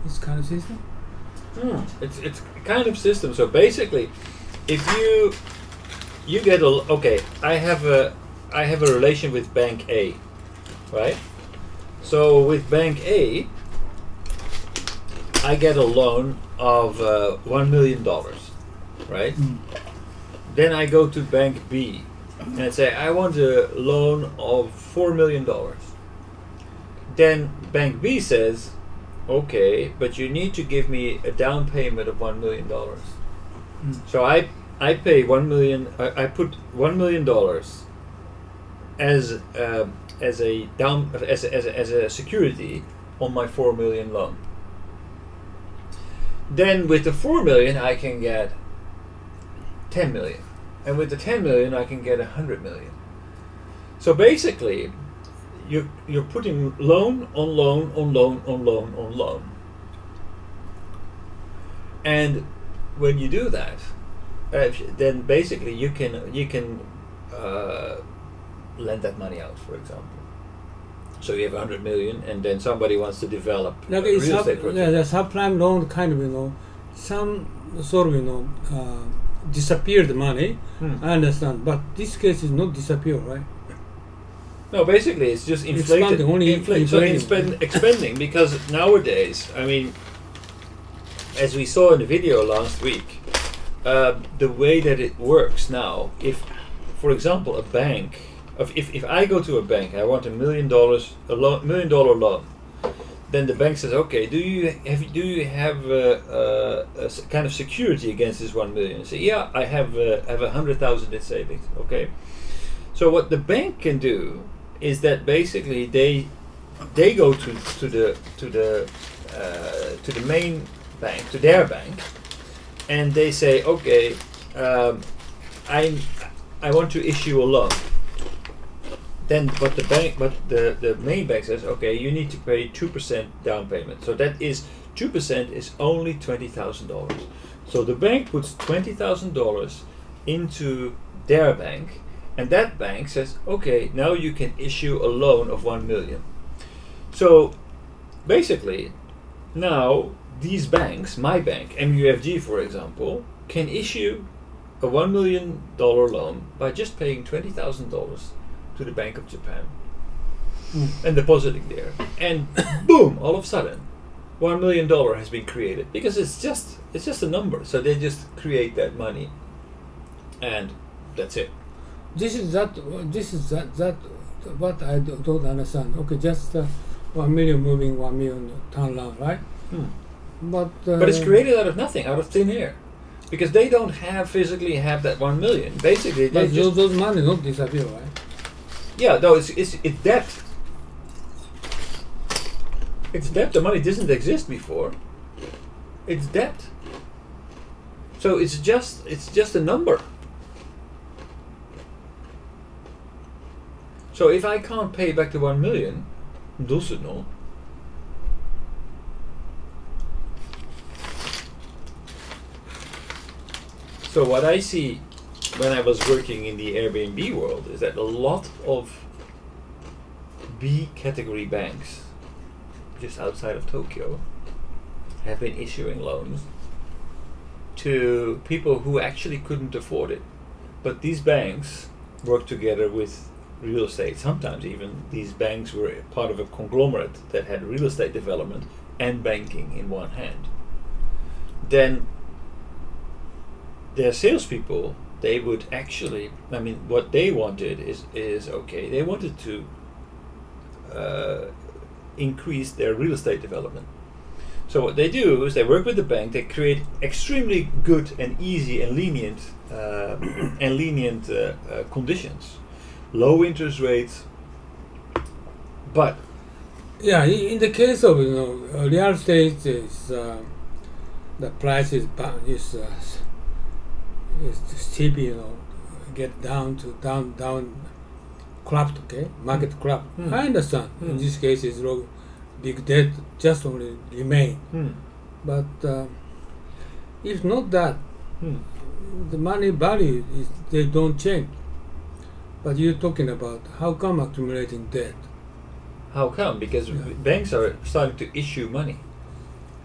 This kind of system. It's kind of system. So basically, if you get I have a relation with Bank A, right? So with Bank A, I get a loan of $1 million, right? Then I go to Bank B and I say I want a loan of $4 million. Then Bank B says, okay, but you need to give me a down payment of $1 million. So I pay $1 million. I put $1 million as a security on my $4 million loan. Then with the $4 million, I can get $10 million, and with the $10 million, I can get $100 million. So basically, you're putting loan on loan on loan on loan on loan, and when you do that, then basically you can lend that money out, for example. So you have 100 million, and then somebody wants to develop Like a real estate project. the subprime loan kind of some sort of disappeared money. I understand, but this case is not disappear, right? No, basically it's just inflated. Expanding, because nowadays, I mean, as we saw in the video last week, the way that it works now, if, for example, a bank, if I go to a bank, I want $1 million, $1 million loan, then the bank says, okay, do you have a kind of security against this 1 million? I say, yeah, I have 100,000 in savings. Okay, so what the bank can do is that basically they go to the main bank, to their bank, and they say, okay, I want to issue a loan. Then what the main bank says, okay, you need to pay 2% down payment. So that is 2% is only $20,000. So the bank puts $20,000 into their bank, and that bank says, okay, now you can issue a loan of 1 million. So basically, now these banks, my bank, MUFG for example, can issue a $1 million loan by just paying $20,000 to the Bank of Japan and depositing there, and boom, all of a sudden $1 million has been created, because it's just a number. So they just create that money, and that's it. This is that what I don't understand. Okay, just 1 million moving 1 million turn around, right? But it's created out of nothing, out of thin air, because they don't physically have that 1 million. Basically, they but those money don't disappear, right? Yeah, no, it's debt. It's debt. The money didn't exist before. It's debt. So it's just a number. So if I can't pay back the 1 million, does it no? So what I see when I was working in the Airbnb world is that a lot of B category banks just outside of Tokyo have been issuing loans to people who actually couldn't afford it. But these banks work together with real estate. Sometimes even these banks were part of a conglomerate that had real estate development and banking in one hand. Then their salespeople, they would actually, I mean, what they wanted is okay, they wanted to increase their real estate development. So what they do is they work with the bank, they create extremely good and easy and lenient conditions, low interest rates, but in the case of real estate, is the price is steep, get down collapsed, okay, market collapse. I understand. In this case, it's big debt just only remain. But if not that, the money value they don't change. But you're talking about how come accumulating debt? How come? Because banks are starting to issue money.